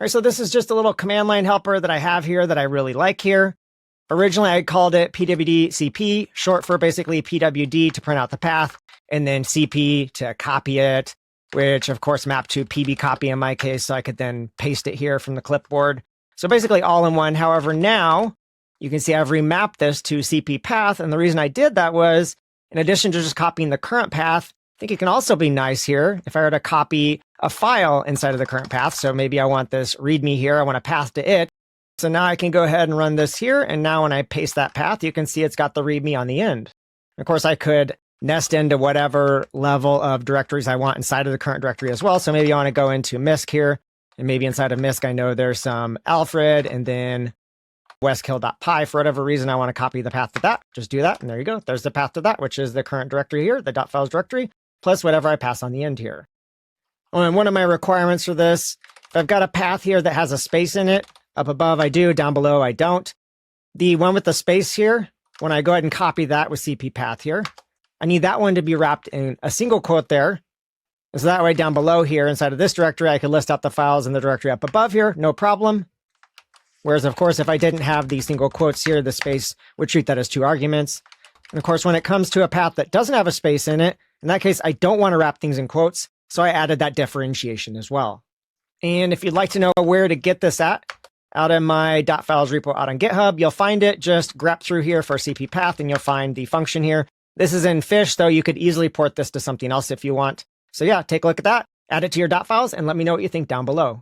right, so this is just a little command line helper that I have here that I really like here. Originally, I called it pwd cp, short for basically pwd to print out the path, and then cp to copy it, which of course mapped to pb copy in my case, so I could then paste it here from the clipboard. So basically all in one. However, now you can see I've remapped this to cppath, and the reason I did that was, in addition to just copying the current path, I think it can also be nice here if I were to copy a file inside of the current path. So maybe I want this README here, I want to path to it. So now I can go ahead and run this here, and now when I paste that path, you can see it's got the README on the end. Of course, I could nest into whatever level of directories I want inside of the current directory as well. So maybe I want to go into MISC here, and maybe inside of MISC, I know there's some Alfred and then westkill.py. For whatever reason, I want to copy the path to that. Just do that, and there you go. There's the path to that, which is the current directory here, the .files directory, plus whatever I pass on the end here. And one of my requirements for this, if I've got a path here that has a space in it, up above I do, down below I don't. The one with the space here, when I go ahead and copy that with cppath here, I need that one to be wrapped in a single quote there. And so that way down below here, inside of this directory, I can list out the files in the directory up above here, no problem. Whereas, of course, if I didn't have these single quotes here, the space would treat that as two arguments. And of course, when it comes to a path that doesn't have a space in it, in that case, I don't want to wrap things in quotes, so I added that differentiation as well. And if you'd like to know where to get this out in my .files repo out on GitHub, you'll find it. Just grep through here for cppath, and you'll find the function here. This is in fish, though you could easily port this to something else if you want. So yeah, take a look at that, add it to your .files, and let me know what you think down below.